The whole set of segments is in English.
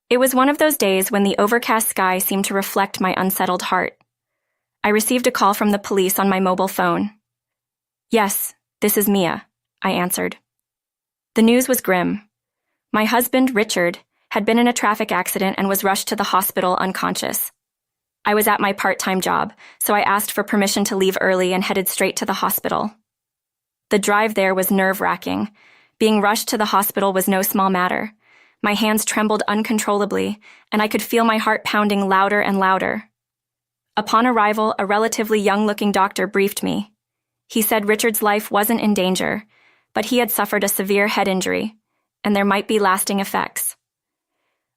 It was one of those days when the overcast sky seemed to reflect my unsettled heart. I received a call from the police on my mobile phone. "Yes, this is Mia," I answered. The news was grim. My husband, Richard, had been in a traffic accident and was rushed to the hospital unconscious. I was at my part-time job, so I asked for permission to leave early and headed straight to the hospital. The drive there was nerve-wracking. Being rushed to the hospital was no small matter. My hands trembled uncontrollably, and I could feel my heart pounding louder and louder. Upon arrival, a relatively young-looking doctor briefed me. He said Richard's life wasn't in danger, but he had suffered a severe head injury, and there might be lasting effects.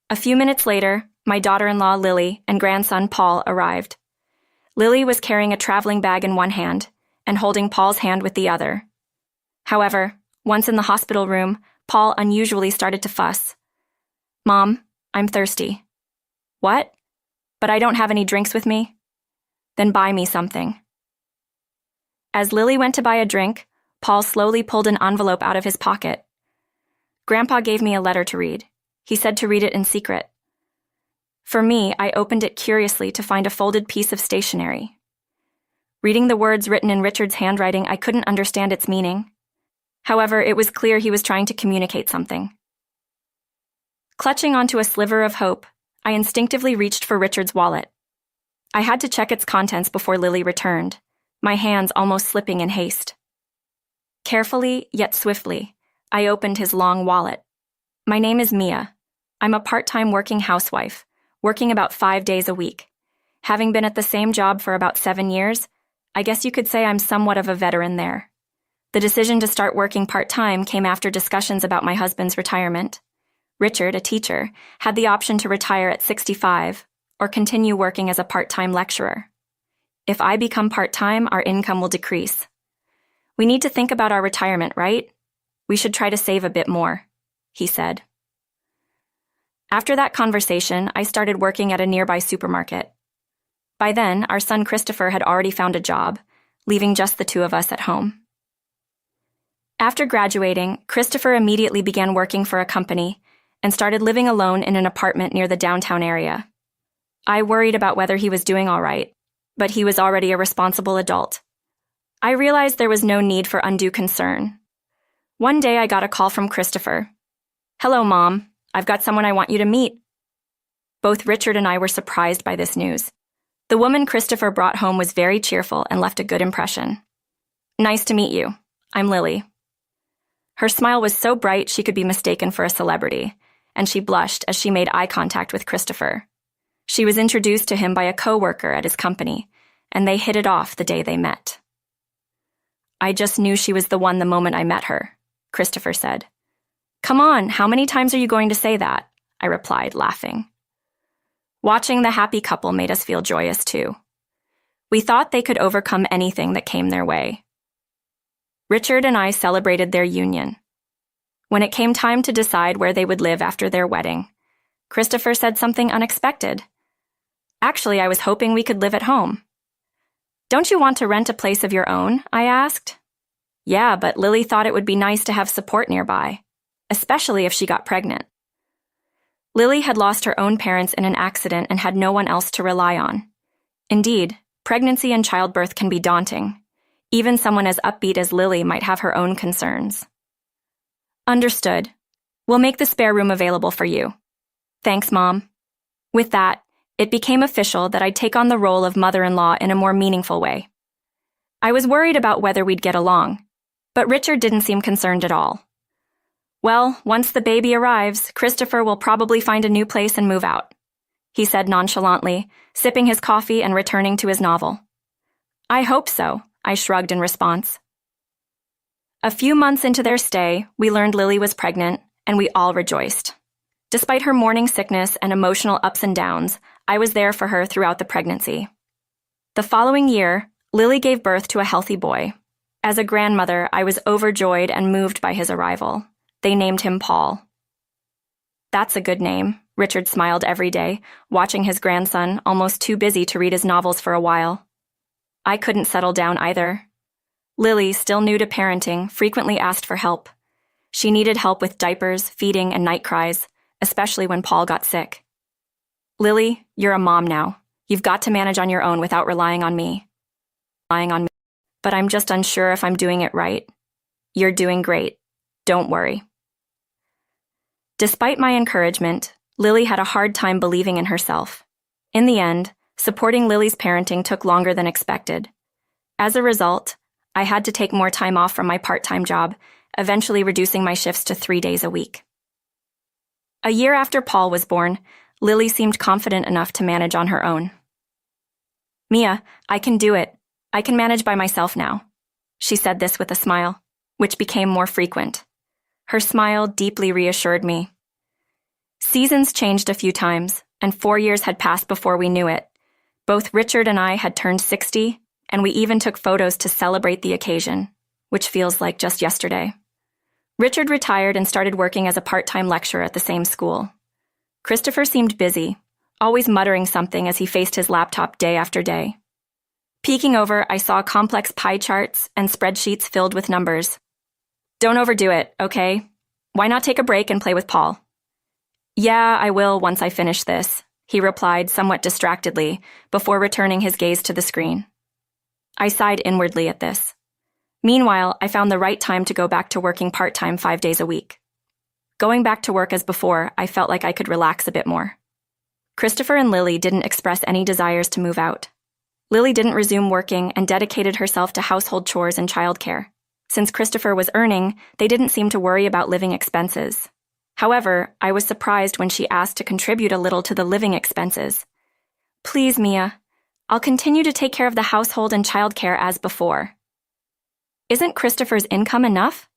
A few minutes later, my daughter-in-law Lily and grandson Paul arrived. Lily was carrying a traveling bag in one hand and holding Paul's hand with the other. However, once in the hospital room, Paul unusually started to fuss. "Mom, I'm thirsty." "What? But I don't have any drinks with me." "Then buy me something." As Lily went to buy a drink, Paul slowly pulled an envelope out of his pocket. Grandpa gave me a letter to read. He said to read it in secret. For me, I opened it curiously to find a folded piece of stationery. Reading the words written in Richard's handwriting, I couldn't understand its meaning. However, it was clear he was trying to communicate something. Clutching onto a sliver of hope, I instinctively reached for Richard's wallet. I had to check its contents before Lily returned, my hands almost slipping in haste. Carefully, yet swiftly, I opened his long wallet. "My name is Mia. I'm a part-time working housewife, working about 5 days a week. Having been at the same job for about 7 years, I guess you could say I'm somewhat of a veteran there. The decision to start working part-time came after discussions about my husband's retirement. Richard, a teacher, had the option to retire at 65 or continue working as a part-time lecturer. If I become part-time, our income will decrease. We need to think about our retirement, right? We should try to save a bit more," he said. After that conversation, I started working at a nearby supermarket. By then, our son Christopher had already found a job, leaving just the two of us at home. After graduating, Christopher immediately began working for a company and started living alone in an apartment near the downtown area. I worried about whether he was doing all right, but he was already a responsible adult. I realized there was no need for undue concern. One day I got a call from Christopher. "Hello, Mom. I've got someone I want you to meet." Both Richard and I were surprised by this news. The woman Christopher brought home was very cheerful and left a good impression. "Nice to meet you. I'm Lily." Her smile was so bright she could be mistaken for a celebrity, and she blushed as she made eye contact with Christopher. She was introduced to him by a coworker at his company, and they hit it off the day they met. "I just knew she was the one the moment I met her," Christopher said. "Come on, how many times are you going to say that?" I replied, laughing. Watching the happy couple made us feel joyous too. We thought they could overcome anything that came their way. Richard and I celebrated their union. When it came time to decide where they would live after their wedding, Christopher said something unexpected. "Actually, I was hoping we could live at home." "Don't you want to rent a place of your own?" I asked. "Yeah, but Lily thought it would be nice to have support nearby, especially if she got pregnant." Lily had lost her own parents in an accident and had no one else to rely on. Indeed, pregnancy and childbirth can be daunting. Even someone as upbeat as Lily might have her own concerns. "Understood. We'll make the spare room available for you." "Thanks, Mom." With that, it became official that I'd take on the role of mother-in-law in a more meaningful way. I was worried about whether we'd get along, but Richard didn't seem concerned at all. "Well, once the baby arrives, Christopher will probably find a new place and move out," he said nonchalantly, sipping his coffee and returning to his novel. "I hope so," I shrugged in response. A few months into their stay, we learned Lily was pregnant, and we all rejoiced. Despite her morning sickness and emotional ups and downs, I was there for her throughout the pregnancy. The following year, Lily gave birth to a healthy boy. As a grandmother, I was overjoyed and moved by his arrival. They named him Paul. "That's a good name," Richard smiled every day, watching his grandson, almost too busy to read his novels for a while. I couldn't settle down either. Lily, still new to parenting, frequently asked for help. She needed help with diapers, feeding, and night cries, especially when Paul got sick. Lily, you're a mom now. You've got to manage on your own without relying on me. But I'm just unsure if I'm doing it right. You're doing great. Don't worry. Despite my encouragement, Lily had a hard time believing in herself. In the end, supporting Lily's parenting took longer than expected. As a result, I had to take more time off from my part-time job, eventually reducing my shifts to 3 days a week. A year after Paul was born, Lily seemed confident enough to manage on her own. Mia, I can do it. I can manage by myself now. She said this with a smile, which became more frequent. Her smile deeply reassured me. Seasons changed a few times, and 4 years had passed before we knew it. Both Richard and I had turned 60, and we even took photos to celebrate the occasion, which feels like just yesterday. Richard retired and started working as a part-time lecturer at the same school. Christopher seemed busy, always muttering something as he faced his laptop day after day. Peeking over, I saw complex pie charts and spreadsheets filled with numbers. Don't overdo it, okay? Why not take a break and play with Paul? Yeah, I will once I finish this, he replied somewhat distractedly before returning his gaze to the screen. I sighed inwardly at this. Meanwhile, I found the right time to go back to working part-time 5 days a week. Going back to work as before, I felt like I could relax a bit more. Christopher and Lily didn't express any desires to move out. Lily didn't resume working and dedicated herself to household chores and childcare. Since Christopher was earning, they didn't seem to worry about living expenses. However, I was surprised when she asked to contribute a little to the living expenses. Please, Mia, I'll continue to take care of the household and childcare as before. Isn't Christopher's income enough?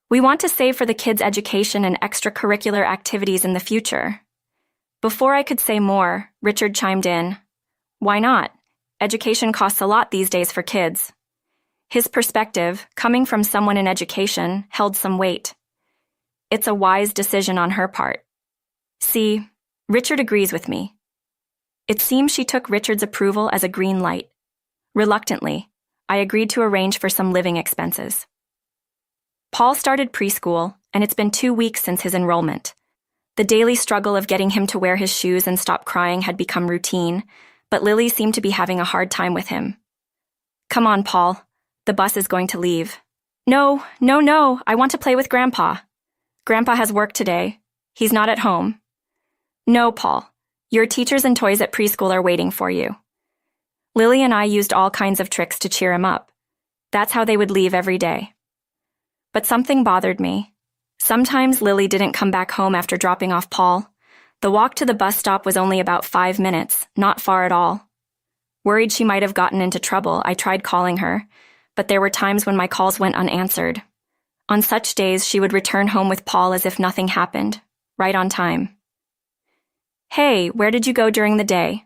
We want to save for the kids' education and extracurricular activities in the future. Before I could say more, Richard chimed in. Why not? Education costs a lot these days for kids. His perspective, coming from someone in education, held some weight. It's a wise decision on her part. See, Richard agrees with me. It seems she took Richard's approval as a green light. Reluctantly, I agreed to arrange for some living expenses. Paul started preschool, and it's been 2 weeks since his enrollment. The daily struggle of getting him to wear his shoes and stop crying had become routine, but Lily seemed to be having a hard time with him. Come on, Paul. The bus is going to leave. No, I want to play with Grandpa. Grandpa has work today. He's not at home. No, Paul. Your teachers and toys at preschool are waiting for you. Lily and I used all kinds of tricks to cheer him up. That's how they would leave every day. But something bothered me. Sometimes Lily didn't come back home after dropping off Paul. The walk to the bus stop was only about 5 minutes, not far at all. Worried she might have gotten into trouble, I tried calling her, but there were times when my calls went unanswered. On such days, she would return home with Paul as if nothing happened, right on time. Hey, where did you go during the day?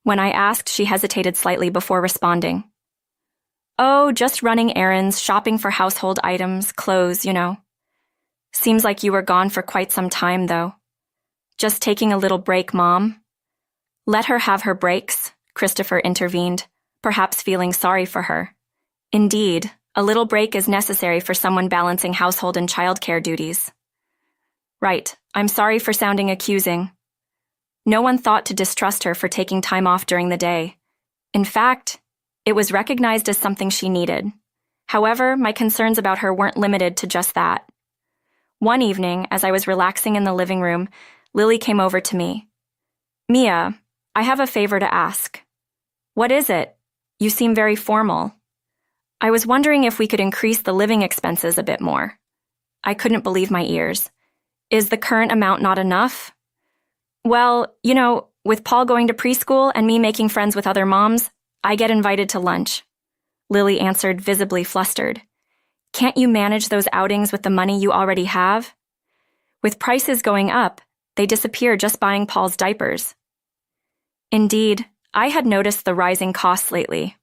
When I asked, she hesitated slightly before responding. Oh, just running errands, shopping for household items, clothes, you know. Seems like you were gone for quite some time, though. Just taking a little break, Mom. Let her have her breaks, Christopher intervened, perhaps feeling sorry for her. Indeed, a little break is necessary for someone balancing household and childcare duties. Right, I'm sorry for sounding accusing. No one thought to distrust her for taking time off during the day. In fact, it was recognized as something she needed. However, my concerns about her weren't limited to just that. One evening, as I was relaxing in the living room, Lily came over to me. Mia, I have a favor to ask. What is it? You seem very formal. I was wondering if we could increase the living expenses a bit more. I couldn't believe my ears. Is the current amount not enough? Well, you know, with Paul going to preschool and me making friends with other moms, I get invited to lunch. Lily answered, visibly flustered. Can't you manage those outings with the money you already have? With prices going up, they disappear just buying Paul's diapers. Indeed, I had noticed the rising costs lately.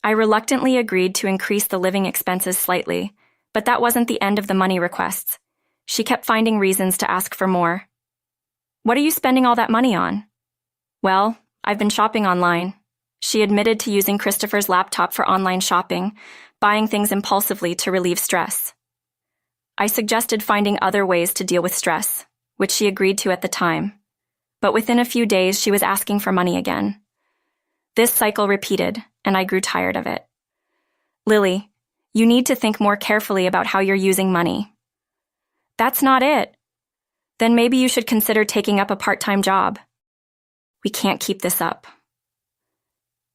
I reluctantly agreed to increase the living expenses slightly, but that wasn't the end of the money requests. She kept finding reasons to ask for more. What are you spending all that money on? Well, I've been shopping online. She admitted to using Christopher's laptop for online shopping, buying things impulsively to relieve stress. I suggested finding other ways to deal with stress, which she agreed to at the time. But within a few days, she was asking for money again. This cycle repeated, and I grew tired of it. Lily, you need to think more carefully about how you're using money. That's not it. Then maybe you should consider taking up a part-time job. We can't keep this up.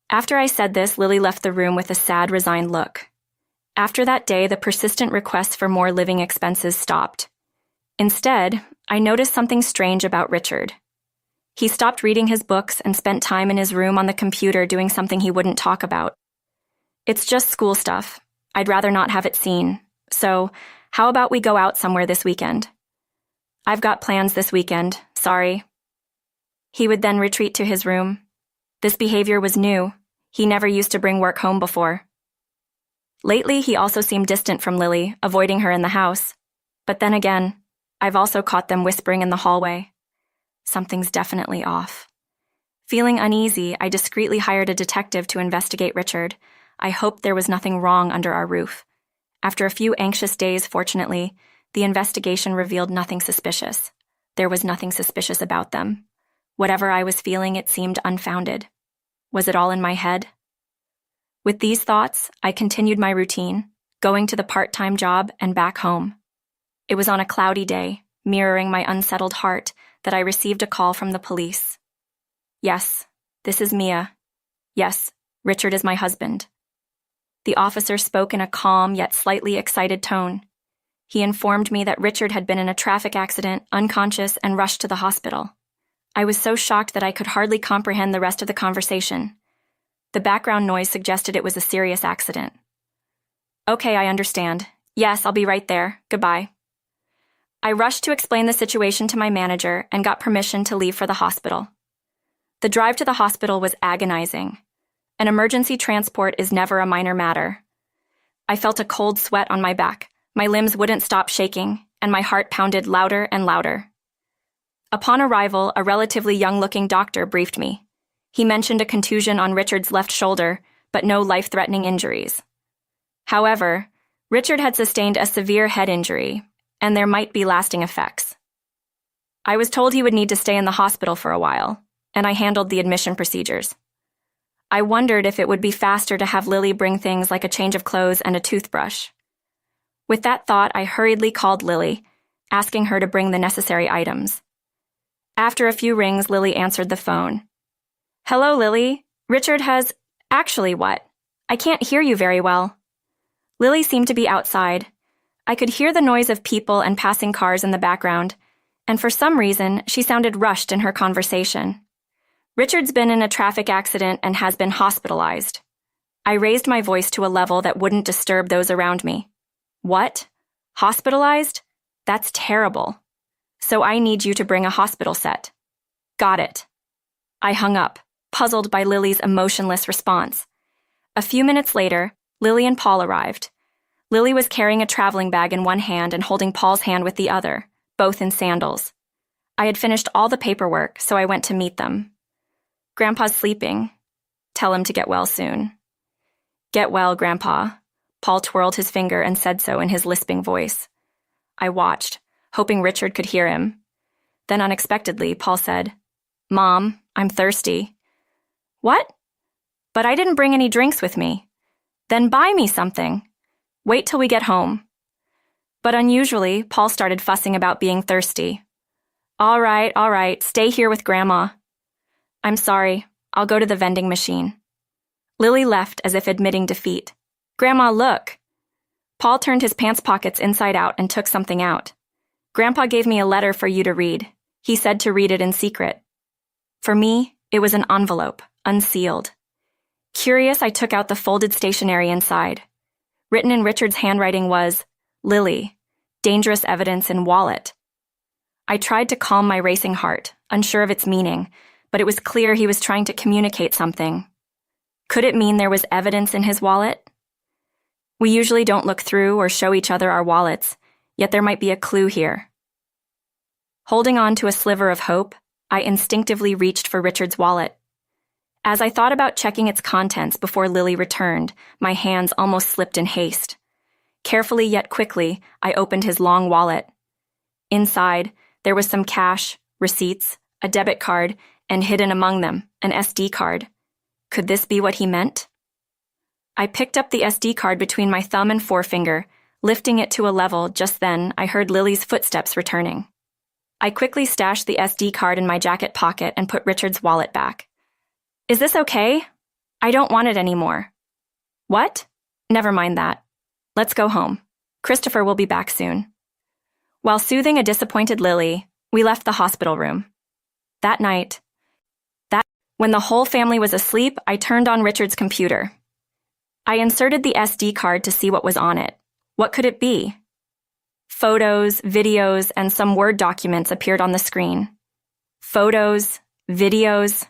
After I said this, Lily left the room with a sad, resigned look. After that day, the persistent requests for more living expenses stopped. Instead, I noticed something strange about Richard. He stopped reading his books and spent time in his room on the computer doing something he wouldn't talk about. It's just school stuff. I'd rather not have it seen. So, how about we go out somewhere this weekend? I've got plans this weekend, sorry. He would then retreat to his room. This behavior was new. He never used to bring work home before. Lately, he also seemed distant from Lily, avoiding her in the house. But then again, I've also caught them whispering in the hallway. Something's definitely off. Feeling uneasy, I discreetly hired a detective to investigate Richard. I hoped there was nothing wrong under our roof. After a few anxious days, fortunately, the investigation revealed nothing suspicious. There was nothing suspicious about them. Whatever I was feeling, it seemed unfounded. Was it all in my head? With these thoughts, I continued my routine, going to the part-time job and back home. It was on a cloudy day, mirroring my unsettled heart, that I received a call from the police. Yes, this is Mia. Yes, Richard is my husband. The officer spoke in a calm yet slightly excited tone. He informed me that Richard had been in a traffic accident, unconscious, and rushed to the hospital. I was so shocked that I could hardly comprehend the rest of the conversation. The background noise suggested it was a serious accident. Okay, I understand. Yes, I'll be right there. Goodbye. I rushed to explain the situation to my manager and got permission to leave for the hospital. The drive to the hospital was agonizing. An emergency transport is never a minor matter. I felt a cold sweat on my back, my limbs wouldn't stop shaking, and my heart pounded louder and louder. Upon arrival, a relatively young-looking doctor briefed me. He mentioned a contusion on Richard's left shoulder, but no life-threatening injuries. However, Richard had sustained a severe head injury, and there might be lasting effects. I was told he would need to stay in the hospital for a while, and I handled the admission procedures. I wondered if it would be faster to have Lily bring things like a change of clothes and a toothbrush. With that thought, I hurriedly called Lily, asking her to bring the necessary items. After a few rings, Lily answered the phone. Hello, Lily. Richard has... Actually, what? I can't hear you very well. Lily seemed to be outside. I could hear the noise of people and passing cars in the background, and for some reason, she sounded rushed in her conversation. Richard's been in a traffic accident and has been hospitalized. I raised my voice to a level that wouldn't disturb those around me. What? Hospitalized? That's terrible. So I need you to bring a hospital set. Got it. I hung up, puzzled by Lily's emotionless response. A few minutes later, Lily and Paul arrived. Lily was carrying a traveling bag in one hand and holding Paul's hand with the other, both in sandals. I had finished all the paperwork, so I went to meet them. Grandpa's sleeping. Tell him to get well soon. Get well, Grandpa. Paul twirled his finger and said so in his lisping voice. I watched, hoping Richard could hear him. Then unexpectedly, Paul said, Mom, I'm thirsty. What? But I didn't bring any drinks with me. Then buy me something. Wait till we get home. But unusually, Paul started fussing about being thirsty. All right, stay here with Grandma. I'm sorry, I'll go to the vending machine. Lily left as if admitting defeat. Grandma, look. Paul turned his pants pockets inside out and took something out. Grandpa gave me a letter for you to read. He said to read it in secret. For me, it was an envelope, unsealed. Curious, I took out the folded stationery inside. Written in Richard's handwriting was, Lily, dangerous evidence in wallet. I tried to calm my racing heart, unsure of its meaning, but it was clear he was trying to communicate something. Could it mean there was evidence in his wallet? We usually don't look through or show each other our wallets, yet there might be a clue here. Holding on to a sliver of hope, I instinctively reached for Richard's wallet. As I thought about checking its contents before Lily returned, my hands almost slipped in haste. Carefully yet quickly, I opened his long wallet. Inside, There was some cash, receipts, a debit card, and hidden among them, an SD card. Could this be what he meant? I picked up the SD card between my thumb and forefinger, lifting it to a level. Just then, I heard Lily's footsteps returning. I quickly stashed the SD card in my jacket pocket and put Richard's wallet back. Is this okay? I don't want it anymore. What? Never mind that. Let's go home. Christopher will be back soon. While soothing a disappointed Lily, we left the hospital room. That night, when the whole family was asleep, I turned on Richard's computer. I inserted the SD card to see what was on it. What could it be? Photos, videos, and some Word documents appeared on the screen. Photos, videos.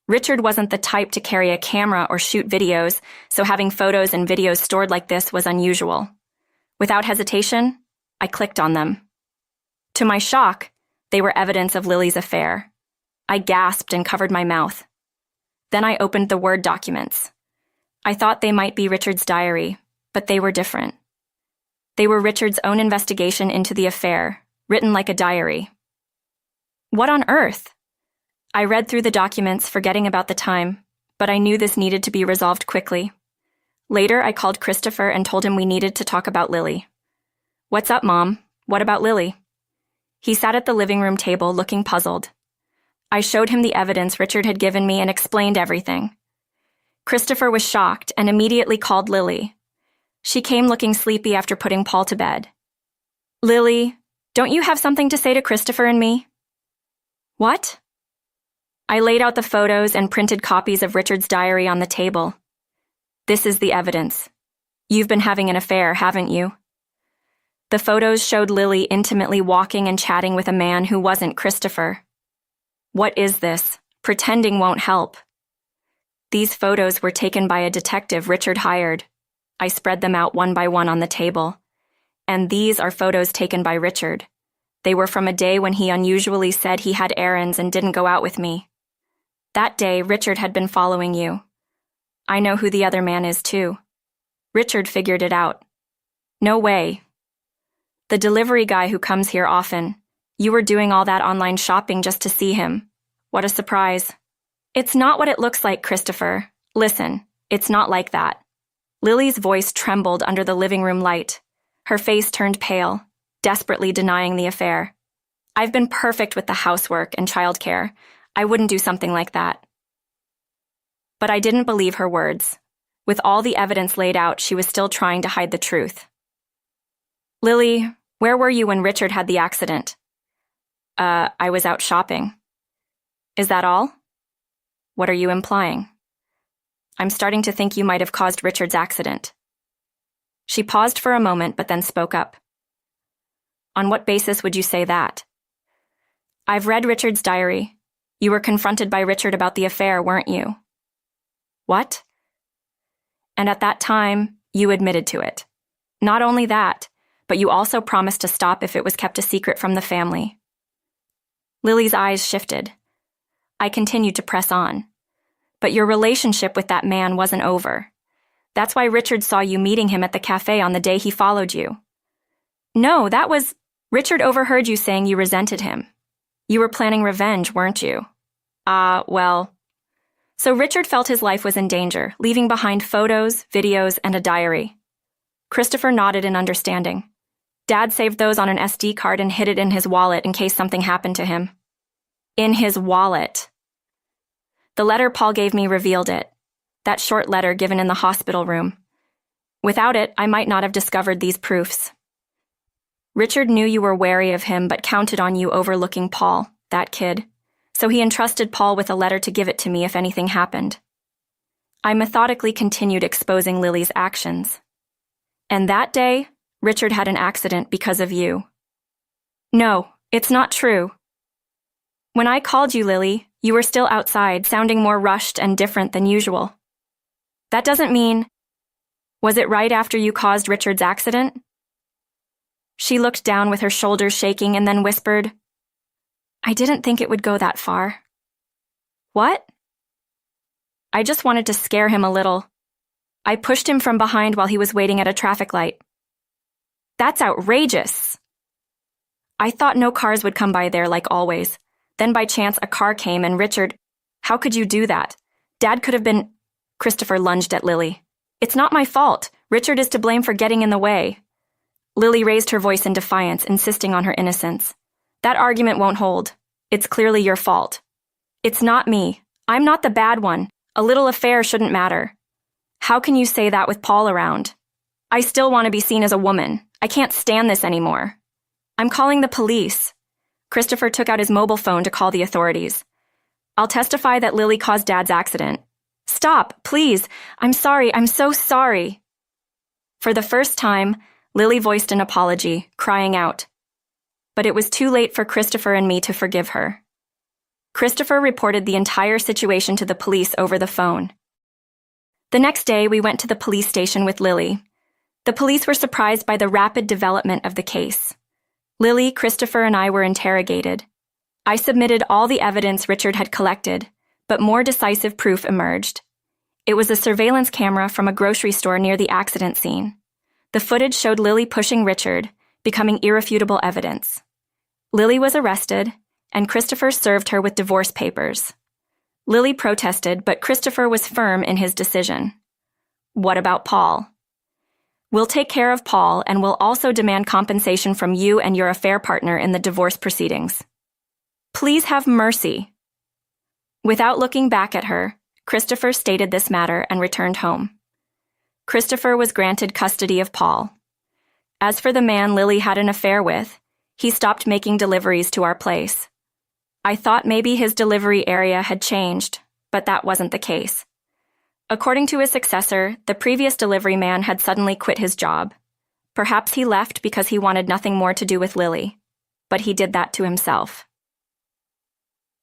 Richard wasn't the type to carry a camera or shoot videos, so having photos and videos stored like this was unusual. Without hesitation, I clicked on them. To my shock, they were evidence of Lily's affair. I gasped and covered my mouth. Then I opened the Word documents. I thought they might be Richard's diary, but they were different. They were Richard's own investigation into the affair, written like a diary. What on earth? I read through the documents, forgetting about the time, but I knew this needed to be resolved quickly. Later, I called Christopher and told him we needed to talk about Lily. What's up, Mom? What about Lily? He sat at the living room table, looking puzzled. I showed him the evidence Richard had given me and explained everything. Christopher was shocked and immediately called Lily. She came looking sleepy after putting Paul to bed. Lily, don't you have something to say to Christopher and me? What? I laid out the photos and printed copies of Richard's diary on the table. This is the evidence. You've been having an affair, haven't you? The photos showed Lily intimately walking and chatting with a man who wasn't Christopher. What is this? Pretending won't help. These photos were taken by a detective Richard hired. I spread them out one by one on the table. And these are photos taken by Richard. They were from a day when he unusually said he had errands and didn't go out with me. That day, Richard had been following you. I know who the other man is, too. Richard figured it out. No way. The delivery guy who comes here often. You were doing all that online shopping just to see him. What a surprise. It's not what it looks like, Christopher. Listen, it's not like that. Lily's voice trembled under the living room light. Her face turned pale, desperately denying the affair. I've been perfect with the housework and childcare. I wouldn't do something like that. But I didn't believe her words. With all the evidence laid out, she was still trying to hide the truth. Lily, where were you when Richard had the accident? I was out shopping. Is that all? What are you implying? I'm starting to think you might have caused Richard's accident. She paused for a moment, but then spoke up. On what basis would you say that? I've read Richard's diary. You were confronted by Richard about the affair, weren't you? What? And at that time, you admitted to it. Not only that, but you also promised to stop if it was kept a secret from the family. Lily's eyes shifted. I continued to press on. But your relationship with that man wasn't over. That's why Richard saw you meeting him at the cafe on the day he followed you. No, that was... Richard overheard you saying you resented him. You were planning revenge, weren't you? Well... So Richard felt his life was in danger, leaving behind photos, videos, and a diary. Christopher nodded in understanding. Dad saved those on an SD card and hid it in his wallet in case something happened to him. In his wallet. The letter Paul gave me revealed it. That short letter given in the hospital room. Without it, I might not have discovered these proofs. Richard knew you were wary of him, but counted on you overlooking Paul, that kid. So he entrusted Paul with a letter to give it to me if anything happened. I methodically continued exposing Lily's actions. And that day, Richard had an accident because of you. No, it's not true. When I called you, Lily, you were still outside, sounding more rushed and different than usual. That doesn't mean... Was it right after you caused Richard's accident? She looked down with her shoulders shaking and then whispered, I didn't think it would go that far. What? I just wanted to scare him a little. I pushed him from behind while he was waiting at a traffic light. That's outrageous. I thought no cars would come by there like always. Then by chance a car came and Richard, how could you do that? Dad could have been... Christopher lunged at Lily. It's not my fault. Richard is to blame for getting in the way. Lily raised her voice in defiance, insisting on her innocence. That argument won't hold. It's clearly your fault. It's not me. I'm not the bad one. A little affair shouldn't matter. How can you say that with Paul around? I still want to be seen as a woman. I can't stand this anymore. I'm calling the police. Christopher took out his mobile phone to call the authorities. I'll testify that Lily caused Dad's accident. Stop, please. I'm sorry. I'm so sorry. For the first time, Lily voiced an apology, crying out. But it was too late for Christopher and me to forgive her. Christopher reported the entire situation to the police over the phone. The next day, we went to the police station with Lily. The police were surprised by the rapid development of the case. Lily, Christopher, and I were interrogated. I submitted all the evidence Richard had collected, but more decisive proof emerged. It was a surveillance camera from a grocery store near the accident scene. The footage showed Lily pushing Richard, becoming irrefutable evidence. Lily was arrested, and Christopher served her with divorce papers. Lily protested, but Christopher was firm in his decision. What about Paul? We'll take care of Paul, and we'll also demand compensation from you and your affair partner in the divorce proceedings. Please have mercy. Without looking back at her, Christopher stated this matter and returned home. Christopher was granted custody of Paul. As for the man Lily had an affair with, he stopped making deliveries to our place. I thought maybe his delivery area had changed, but that wasn't the case. According to his successor, the previous delivery man had suddenly quit his job. Perhaps he left because he wanted nothing more to do with Lily, but he did that to himself.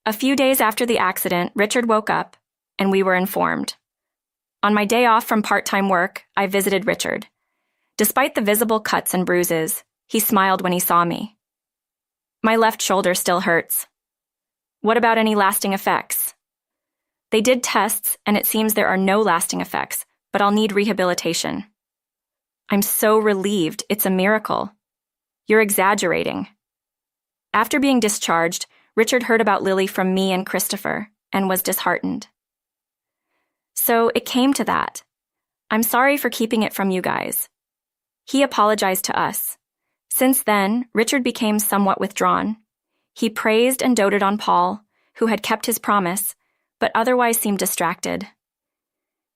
A few days after the accident, Richard woke up, and we were informed. On my day off from part-time work, I visited Richard. Despite the visible cuts and bruises, he smiled when he saw me. My left shoulder still hurts. What about any lasting effects? They did tests, and it seems there are no lasting effects, but I'll need rehabilitation. I'm so relieved. It's a miracle. You're exaggerating. After being discharged, Richard heard about Lily from me and Christopher, and was disheartened. So it came to that. I'm sorry for keeping it from you guys. He apologized to us. Since then, Richard became somewhat withdrawn. He praised and doted on Paul, who had kept his promise, but otherwise seemed distracted.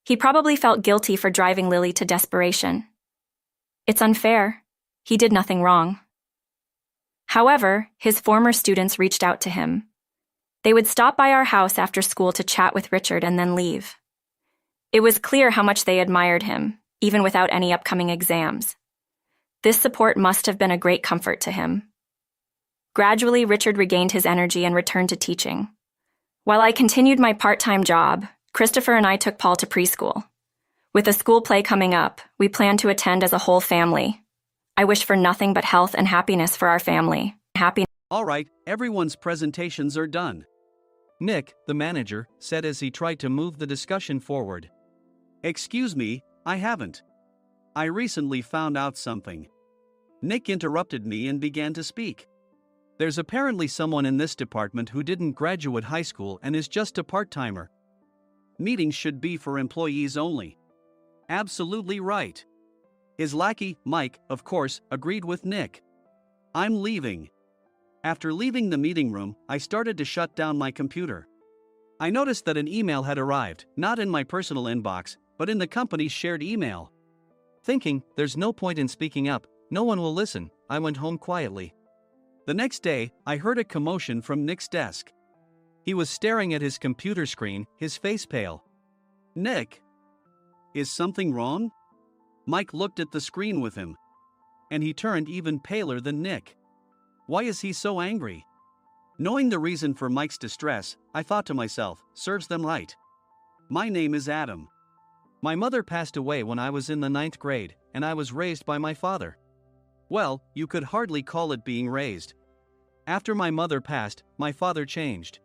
He probably felt guilty for driving Lily to desperation. It's unfair. He did nothing wrong. However, his former students reached out to him. They would stop by our house after school to chat with Richard and then leave. It was clear how much they admired him, even without any upcoming exams. This support must have been a great comfort to him. Gradually, Richard regained his energy and returned to teaching. While I continued my part-time job, Christopher and I took Paul to preschool. With a school play coming up, we planned to attend as a whole family. I wish for nothing but health and happiness for our family. All right, everyone's presentations are done. Nick, the manager, said as he tried to move the discussion forward. Excuse me, I haven't. I recently found out something. Nick interrupted me and began to speak. There's apparently someone in this department who didn't graduate high school and is just a part-timer. Meetings should be for employees only. Absolutely right. His lackey, Mike, of course, agreed with Nick. I'm leaving. After leaving the meeting room, I started to shut down my computer. I noticed that an email had arrived, not in my personal inbox, but in the company's shared email. Thinking, there's no point in speaking up, no one will listen, I went home quietly. The next day, I heard a commotion from Nick's desk. He was staring at his computer screen, his face pale. Nick? Is something wrong? Mike looked at the screen with him. And he turned even paler than Nick. Why is he so angry? Knowing the reason for Mike's distress, I thought to myself, serves them right. My name is Adam. My mother passed away when I was in the 9th grade, and I was raised by my father. Well, you could hardly call it being raised. After my mother passed, my father changed.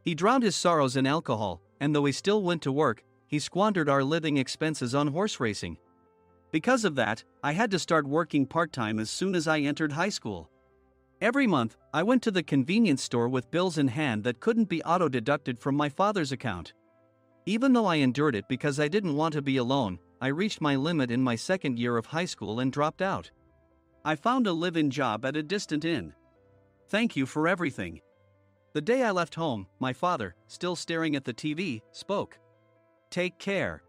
He drowned his sorrows in alcohol, and though he still went to work, he squandered our living expenses on horse racing. Because of that, I had to start working part-time as soon as I entered high school. Every month, I went to the convenience store with bills in hand that couldn't be auto-deducted from my father's account. Even though I endured it because I didn't want to be alone, I reached my limit in my second year of high school and dropped out. I found a live-in job at a distant inn. Thank you for everything. The day I left home, my father, still staring at the TV, spoke. Take care.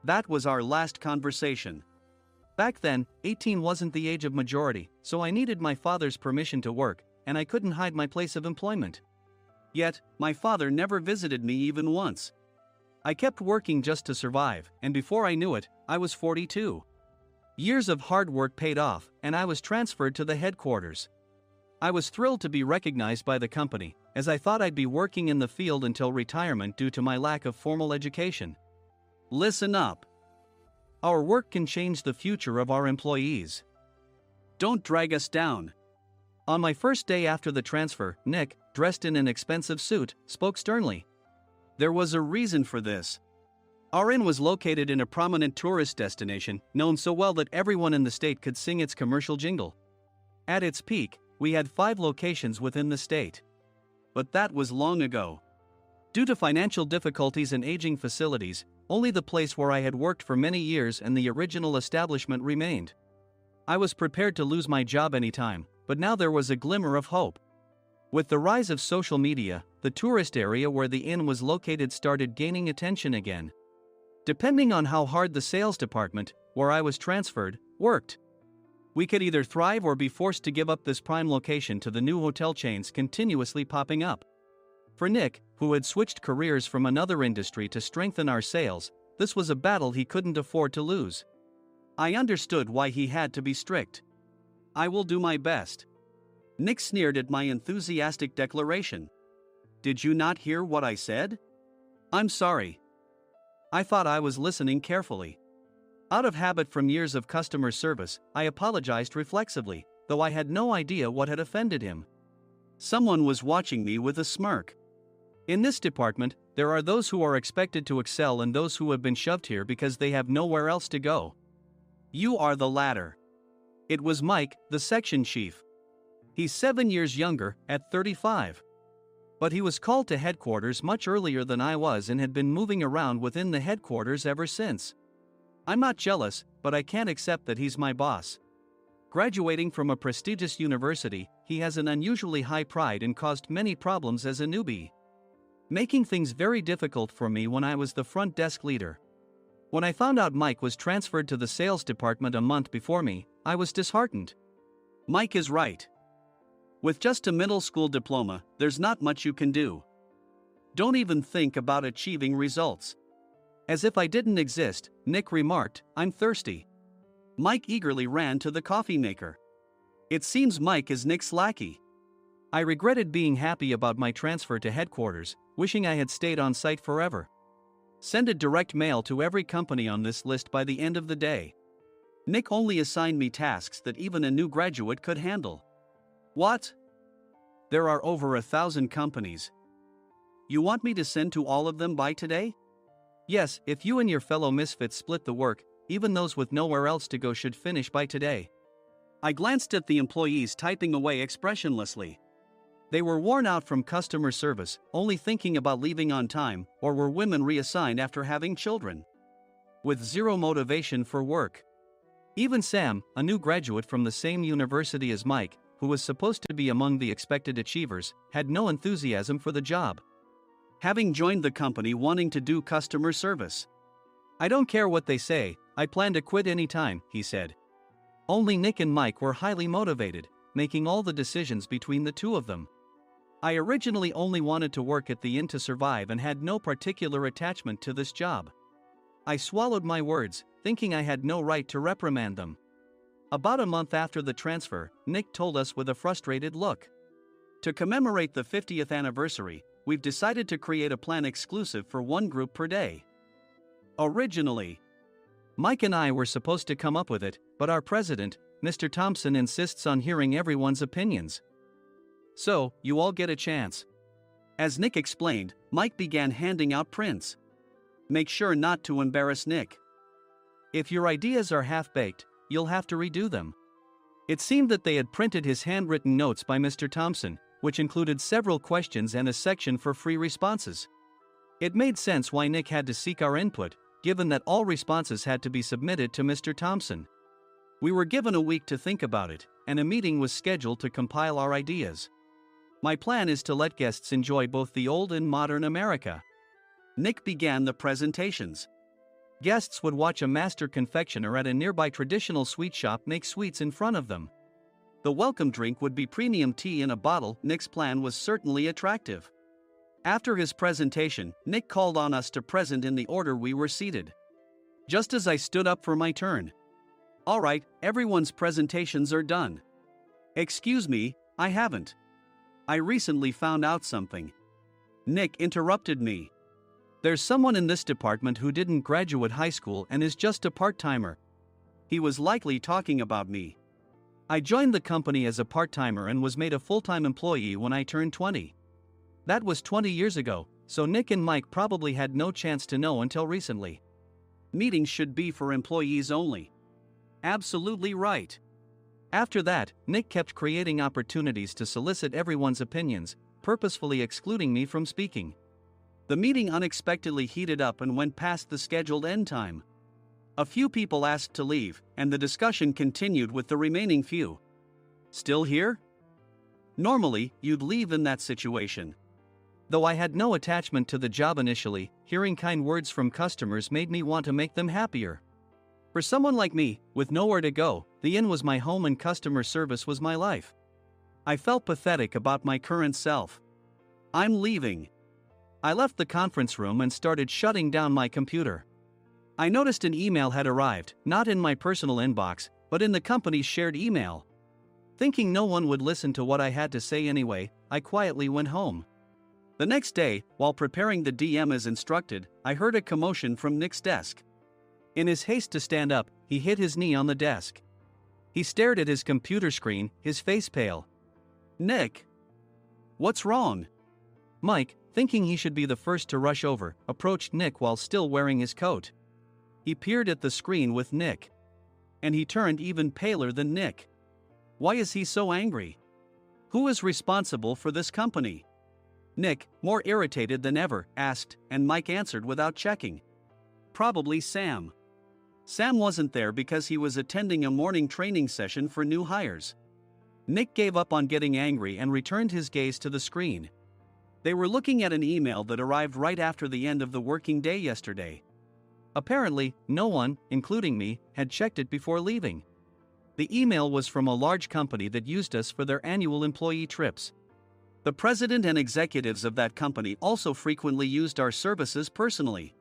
That was our last conversation. Back then, 18 wasn't the age of majority, so I needed my father's permission to work, and I couldn't hide my place of employment. Yet, my father never visited me even once. I kept working just to survive, and before I knew it, I was 42. Years of hard work paid off, and I was transferred to the headquarters. I was thrilled to be recognized by the company, as I thought I'd be working in the field until retirement due to my lack of formal education. Listen up. Our work can change the future of our employees. Don't drag us down. On my first day after the transfer, Nick, dressed in an expensive suit, spoke sternly. There was a reason for this. Our inn was located in a prominent tourist destination, known so well that everyone in the state could sing its commercial jingle. At its peak, we had 5 locations within the state. But that was long ago. Due to financial difficulties and aging facilities, only the place where I had worked for many years and the original establishment remained. I was prepared to lose my job anytime, but now there was a glimmer of hope. With the rise of social media, the tourist area where the inn was located started gaining attention again. Depending on how hard the sales department, where I was transferred, worked, we could either thrive or be forced to give up this prime location to the new hotel chains continuously popping up. For Nick, who had switched careers from another industry to strengthen our sales, this was a battle he couldn't afford to lose. I understood why he had to be strict. I will do my best. Nick sneered at my enthusiastic declaration. Did you not hear what I said? I'm sorry. I thought I was listening carefully. Out of habit from years of customer service, I apologized reflexively, though I had no idea what had offended him. Someone was watching me with a smirk. In this department, there are those who are expected to excel and those who have been shoved here because they have nowhere else to go. You are the latter. It was Mike, the section chief. He's 7 years younger, at 35. But he was called to headquarters much earlier than I was and had been moving around within the headquarters ever since. I'm not jealous, but I can't accept that he's my boss. Graduating from a prestigious university, he has an unusually high pride and caused many problems as a newbie, making things very difficult for me when I was the front desk leader. When I found out Mike was transferred to the sales department a month before me, I was disheartened. Mike is right. With just a middle school diploma, there's not much you can do. Don't even think about achieving results. As if I didn't exist, Nick remarked, I'm thirsty. Mike eagerly ran to the coffee maker. It seems Mike is Nick's lackey. I regretted being happy about my transfer to headquarters, wishing I had stayed on site forever. Send a direct mail to every company on this list by the end of the day. Nick only assigned me tasks that even a new graduate could handle. What? There are over 1,000 companies. You want me to send to all of them by today? Yes, if you and your fellow misfits split the work, even those with nowhere else to go should finish by today. I glanced at the employees typing away expressionlessly. They were worn out from customer service, only thinking about leaving on time, or were women reassigned after having children, with zero motivation for work. Even Sam, a new graduate from the same university as Mike, who was supposed to be among the expected achievers, had no enthusiasm for the job, having joined the company wanting to do customer service. I don't care what they say, I plan to quit anytime, he said. Only Nick and Mike were highly motivated, making all the decisions between the two of them. I originally only wanted to work at the inn to survive and had no particular attachment to this job. I swallowed my words, thinking I had no right to reprimand them. About a month after the transfer, Nick told us with a frustrated look. To commemorate the 50th anniversary, we've decided to create a plan exclusive for one group per day. Originally, Mike and I were supposed to come up with it, but our president, Mr. Thompson, insists on hearing everyone's opinions. So, you all get a chance. As Nick explained, Mike began handing out prints. Make sure not to embarrass Nick. If your ideas are half-baked, you'll have to redo them. It seemed that they had printed his handwritten notes by Mr. Thompson, which included several questions and a section for free responses. It made sense why Nick had to seek our input, given that all responses had to be submitted to Mr. Thompson. We were given a week to think about it, and a meeting was scheduled to compile our ideas. My plan is to let guests enjoy both the old and modern America. Nick began the presentations. Guests would watch a master confectioner at a nearby traditional sweet shop make sweets in front of them. The welcome drink would be premium tea in a bottle. Nick's plan was certainly attractive. After his presentation, Nick called on us to present in the order we were seated. Just as I stood up for my turn. "All right, everyone's presentations are done." "Excuse me, I haven't. I recently found out something." Nick interrupted me. "There's someone in this department who didn't graduate high school and is just a part-timer." He was likely talking about me. I joined the company as a part-timer and was made a full-time employee when I turned 20. That was 20 years ago, so Nick and Mike probably had no chance to know until recently. Meetings should be for employees only. Absolutely right. After that, Nick kept creating opportunities to solicit everyone's opinions, purposefully excluding me from speaking. The meeting unexpectedly heated up and went past the scheduled end time. A few people asked to leave, and the discussion continued with the remaining few. "Still here?" Normally, you'd leave in that situation. Though I had no attachment to the job initially, hearing kind words from customers made me want to make them happier. For someone like me, with nowhere to go, the inn was my home and customer service was my life. I felt pathetic about my current self. "I'm leaving." I left the conference room and started shutting down my computer. I noticed an email had arrived, not in my personal inbox, but in the company's shared email. Thinking no one would listen to what I had to say anyway, I quietly went home. The next day, while preparing the DM as instructed, I heard a commotion from Nick's desk. In his haste to stand up, he hit his knee on the desk. He stared at his computer screen, his face pale. "Nick? What's wrong?" Mike, thinking he should be the first to rush over, approached Nick while still wearing his coat. He peered at the screen with Nick. And he turned even paler than Nick. Why is he so angry? Who is responsible for this company? Nick, more irritated than ever, asked, and Mike answered without checking. Probably Sam. Sam wasn't there because he was attending a morning training session for new hires. Nick gave up on getting angry and returned his gaze to the screen. They were looking at an email that arrived right after the end of the working day yesterday. Apparently, no one, including me, had checked it before leaving. The email was from a large company that used us for their annual employee trips. The president and executives of that company also frequently used our services personally.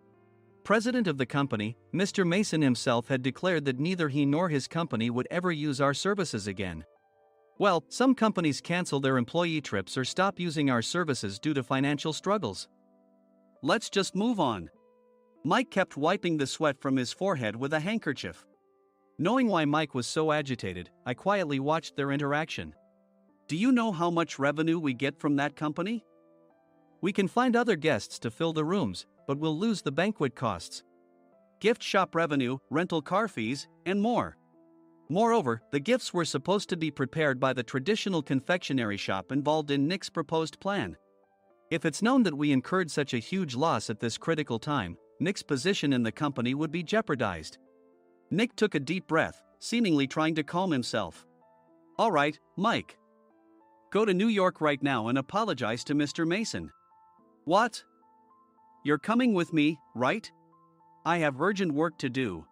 President of the company, Mr. Mason himself, had declared that neither he nor his company would ever use our services again. Well, some companies cancel their employee trips or stop using our services due to financial struggles. Let's just move on. Mike kept wiping the sweat from his forehead with a handkerchief. Knowing why Mike was so agitated, I quietly watched their interaction. Do you know how much revenue we get from that company? We can find other guests to fill the rooms, but we'll lose the banquet costs, gift shop revenue, rental car fees, and more. Moreover, the gifts were supposed to be prepared by the traditional confectionery shop involved in Nick's proposed plan. If it's known that we incurred such a huge loss at this critical time, Nick's position in the company would be jeopardized. Nick took a deep breath, seemingly trying to calm himself. All right, Mike. Go to New York right now and apologize to Mr. Mason. What? You're coming with me, right? I have urgent work to do.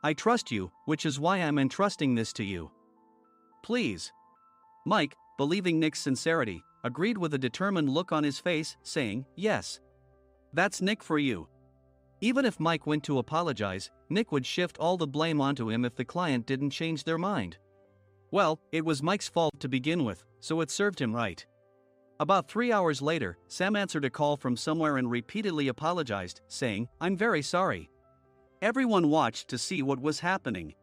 I trust you, which is why I'm entrusting this to you. Please. Mike, believing Nick's sincerity, agreed with a determined look on his face, saying, yes. That's Nick for you. Even if Mike went to apologize, Nick would shift all the blame onto him if the client didn't change their mind. Well, it was Mike's fault to begin with, so it served him right. About 3 hours later, Sam answered a call from somewhere and repeatedly apologized, saying, I'm very sorry. Everyone watched to see what was happening.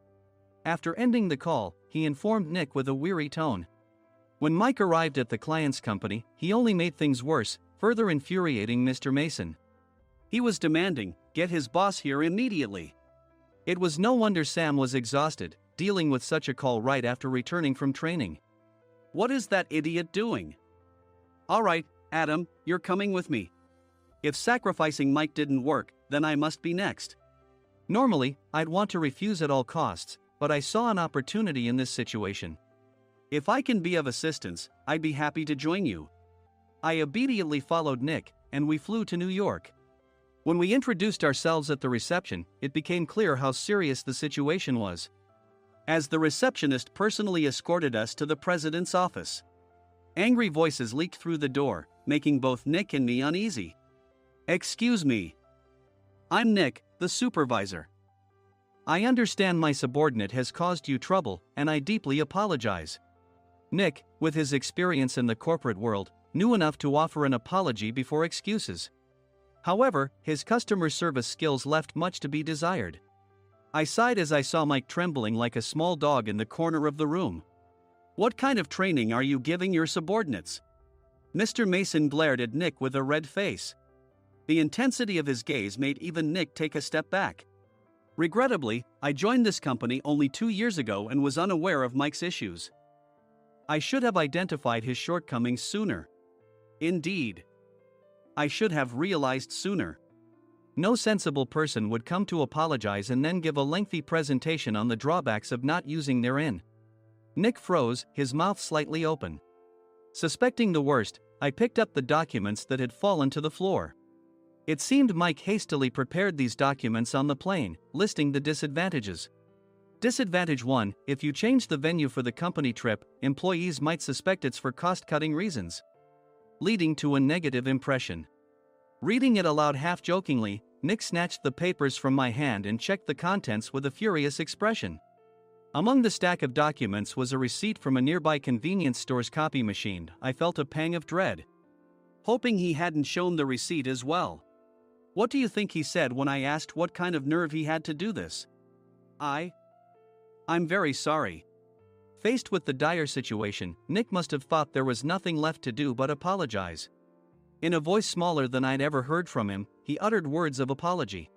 After ending the call, he informed Nick with a weary tone. When Mike arrived at the client's company, he only made things worse, further infuriating Mr. Mason. He was demanding, get his boss here immediately. It was no wonder Sam was exhausted. dealing with such a call right after returning from training. What is that idiot doing? Alright, Adam, you're coming with me. If sacrificing Mike didn't work, then I must be next. Normally, I'd want to refuse at all costs, but I saw an opportunity in this situation. If I can be of assistance, I'd be happy to join you. I obediently followed Nick, and we flew to New York. When we introduced ourselves at the reception, it became clear how serious the situation was, as the receptionist personally escorted us to the president's office. Angry voices leaked through the door, making both Nick and me uneasy. Excuse me. I'm Nick, the supervisor. I understand my subordinate has caused you trouble, and I deeply apologize. Nick, with his experience in the corporate world, knew enough to offer an apology before excuses. However, his customer service skills left much to be desired. I sighed as I saw Mike trembling like a small dog in the corner of the room. What kind of training are you giving your subordinates? Mr. Mason glared at Nick with a red face. The intensity of his gaze made even Nick take a step back. Regrettably, I joined this company only 2 years ago and was unaware of Mike's issues. I should have identified his shortcomings sooner. Indeed. I should have realized sooner. No sensible person would come to apologize and then give a lengthy presentation on the drawbacks of not using their in. Nick froze, his mouth slightly open. Suspecting the worst, I picked up the documents that had fallen to the floor. It seemed Mike hastily prepared these documents on the plane, listing the disadvantages. Disadvantage 1: if you change the venue for the company trip, employees might suspect it's for cost-cutting reasons, leading to a negative impression. Reading it aloud half-jokingly, Nick snatched the papers from my hand and checked the contents with a furious expression. Among the stack of documents was a receipt from a nearby convenience store's copy machine. I felt a pang of dread, hoping he hadn't shown the receipt as well. What do you think he said when I asked what kind of nerve he had to do this? I'm very sorry. Faced with the dire situation, Nick must have thought there was nothing left to do but apologize. In a voice smaller than I'd ever heard from him, he uttered words of apology.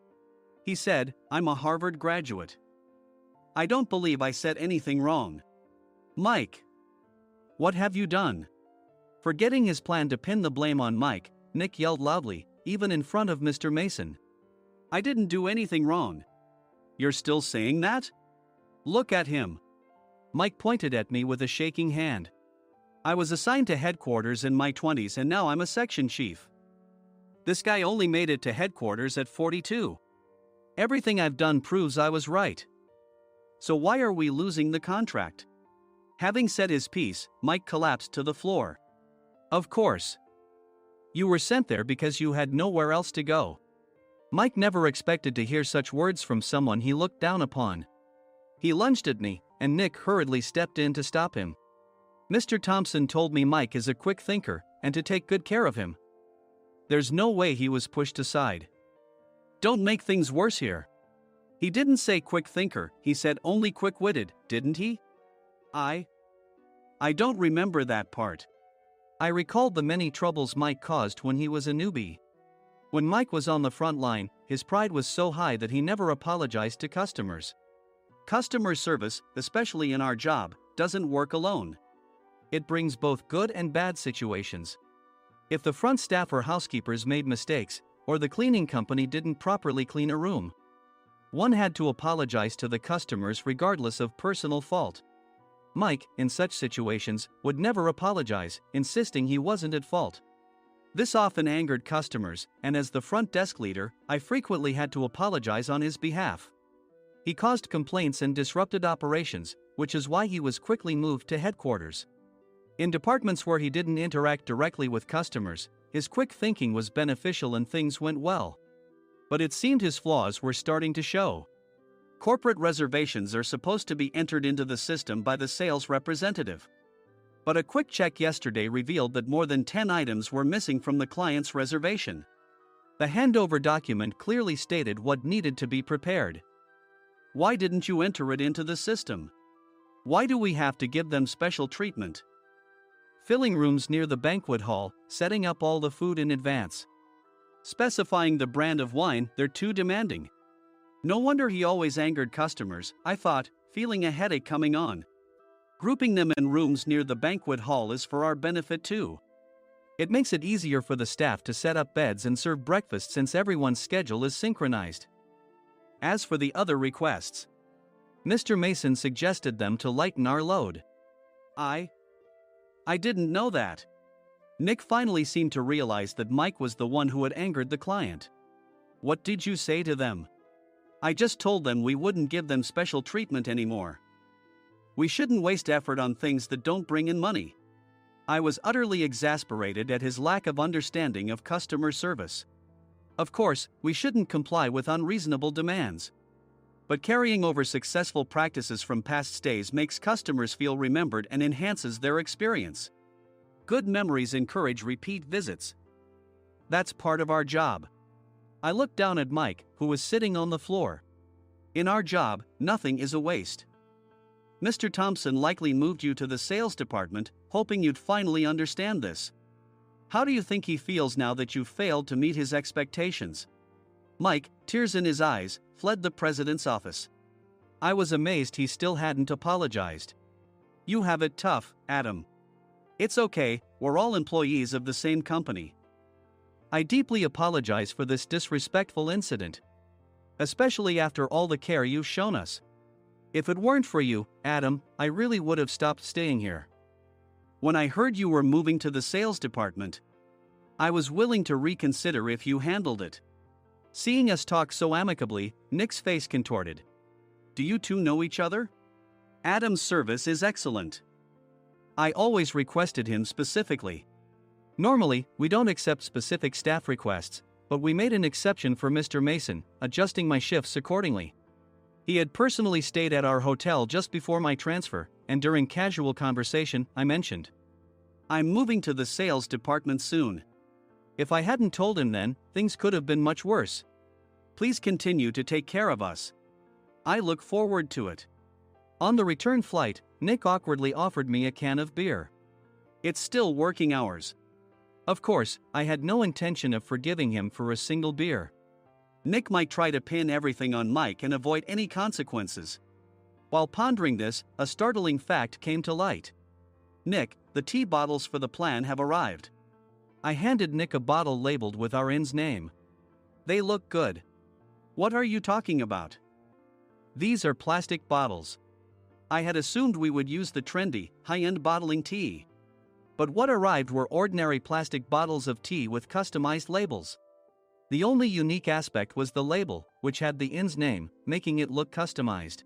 He said, "I'm a Harvard graduate. I don't believe I said anything wrong." Mike! What have you done? Forgetting his plan to pin the blame on Mike, Nick yelled loudly, even in front of Mr. Mason. I didn't do anything wrong. You're still saying that? Look at him. Mike pointed at me with a shaking hand. I was assigned to headquarters in my 20s and now I'm a section chief. This guy only made it to headquarters at 42. Everything I've done proves I was right. So why are we losing the contract? Having said his piece, Mike collapsed to the floor. Of course. You were sent there because you had nowhere else to go. Mike never expected to hear such words from someone he looked down upon. He lunged at me, and Nick hurriedly stepped in to stop him. Mr. Thompson told me Mike is a quick thinker, and to take good care of him. There's no way he was pushed aside. Don't make things worse here. He didn't say quick thinker, he said only quick-witted, didn't he? I don't remember that part. I recalled the many troubles Mike caused when he was a newbie. When Mike was on the front line, his pride was so high that he never apologized to customers. Customer service, especially in our job, doesn't work alone. It brings both good and bad situations. If the front staff or housekeepers made mistakes, or the cleaning company didn't properly clean a room, one had to apologize to the customers regardless of personal fault. Mike, in such situations, would never apologize, insisting he wasn't at fault. This often angered customers, and as the front desk leader, I frequently had to apologize on his behalf. He caused complaints and disrupted operations, which is why he was quickly moved to headquarters. In departments where he didn't interact directly with customers, his quick thinking was beneficial and things went well. But it seemed his flaws were starting to show. Corporate reservations are supposed to be entered into the system by the sales representative. But a quick check yesterday revealed that more than 10 items were missing from the client's reservation. The handover document clearly stated what needed to be prepared. Why didn't you enter it into the system? Why do we have to give them special treatment? Filling rooms near the banquet hall, setting up all the food in advance. Specifying the brand of wine, they're too demanding. No wonder he always angered customers, I thought, feeling a headache coming on. Grouping them in rooms near the banquet hall is for our benefit too. It makes it easier for the staff to set up beds and serve breakfast since everyone's schedule is synchronized. As for the other requests, Mr. Mason suggested them to lighten our load. I didn't know that. Nick finally seemed to realize that Mike was the one who had angered the client. What did you say to them? I just told them we wouldn't give them special treatment anymore. We shouldn't waste effort on things that don't bring in money. I was utterly exasperated at his lack of understanding of customer service. Of course, we shouldn't comply with unreasonable demands. But carrying over successful practices from past stays makes customers feel remembered and enhances their experience. Good memories encourage repeat visits. That's part of our job. I looked down at Mike, who was sitting on the floor. In our job, nothing is a waste. Mr. Thompson likely moved you to the sales department, hoping you'd finally understand this. How do you think he feels now that you failed to meet his expectations? Mike, tears in his eyes, fled the president's office. I was amazed he still hadn't apologized. You have it tough, Adam. It's okay, we're all employees of the same company. I deeply apologize for this disrespectful incident. Especially after all the care you've shown us. If it weren't for you, Adam, I really would have stopped staying here. When I heard you were moving to the sales department, I was willing to reconsider if you handled it. Seeing us talk so amicably, Nick's face contorted. Do you two know each other? Adam's service is excellent. I always requested him specifically. Normally, we don't accept specific staff requests, but we made an exception for Mr. Mason, adjusting my shifts accordingly. He had personally stayed at our hotel just before my transfer, and during casual conversation, I mentioned, I'm moving to the sales department soon. If I hadn't told him then, things could have been much worse. Please continue to take care of us. I look forward to it. On the return flight, Nick awkwardly offered me a can of beer. It's still working hours. Of course, I had no intention of forgiving him for a single beer. Nick might try to pin everything on Mike and avoid any consequences. While pondering this, a startling fact came to light. Nick, the tea bottles for the plan have arrived. I handed Nick a bottle labeled with our inn's name. They look good. What are you talking about? These are plastic bottles. I had assumed we would use the trendy, high-end bottling tea. But what arrived were ordinary plastic bottles of tea with customized labels. The only unique aspect was the label, which had the inn's name, making it look customized.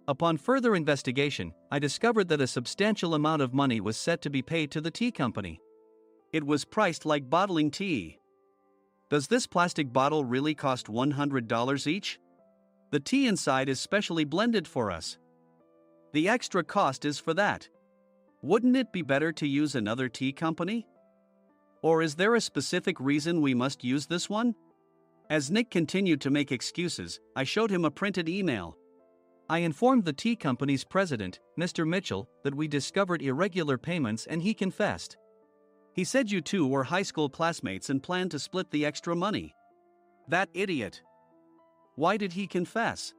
Upon further investigation, I discovered that a substantial amount of money was set to be paid to the tea company. It was priced like bottling tea. Does this plastic bottle really cost $100 each? The tea inside is specially blended for us. The extra cost is for that. Wouldn't it be better to use another tea company? Or is there a specific reason we must use this one? As Nick continued to make excuses, I showed him a printed email. I informed the tea company's president, Mr. Mitchell, that we discovered irregular payments and he confessed. He said you two were high school classmates and planned to split the extra money. That idiot. Why did he confess?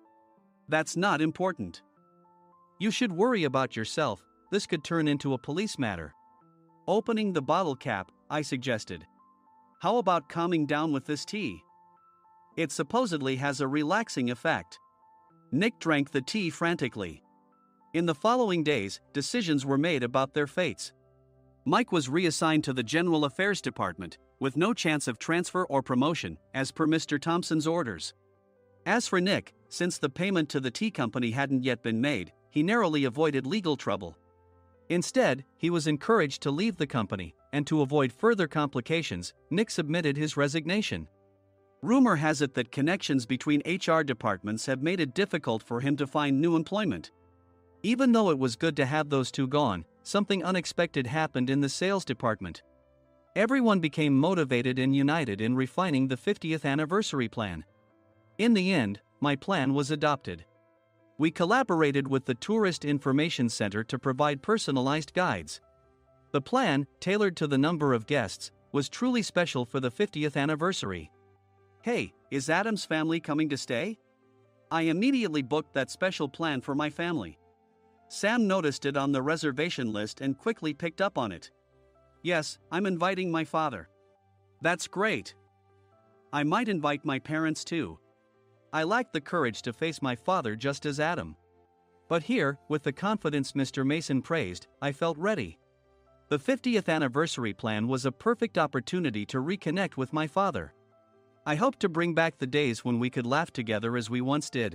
That's not important. You should worry about yourself, this could turn into a police matter. Opening the bottle cap, I suggested. How about calming down with this tea? It supposedly has a relaxing effect. Nick drank the tea frantically. In the following days, decisions were made about their fates. Mike was reassigned to the General Affairs Department, with no chance of transfer or promotion, as per Mr. Thompson's orders. As for Nick, since the payment to the tea company hadn't yet been made, he narrowly avoided legal trouble. Instead, he was encouraged to leave the company, and to avoid further complications, Nick submitted his resignation. Rumor has it that connections between HR departments have made it difficult for him to find new employment. Even though it was good to have those two gone, something unexpected happened in the sales department. Everyone became motivated and united in refining the 50th anniversary plan. In the end, my plan was adopted. We collaborated with the Tourist Information Center to provide personalized guides. The plan, tailored to the number of guests, was truly special for the 50th anniversary. Hey, is Adam's family coming to stay? I immediately booked that special plan for my family. Sam noticed it on the reservation list and quickly picked up on it. Yes, I'm inviting my father. That's great. I might invite my parents too. I lacked the courage to face my father just as Adam. But here, with the confidence Mr. Mason praised, I felt ready. The 50th anniversary plan was a perfect opportunity to reconnect with my father. I hoped to bring back the days when we could laugh together as we once did.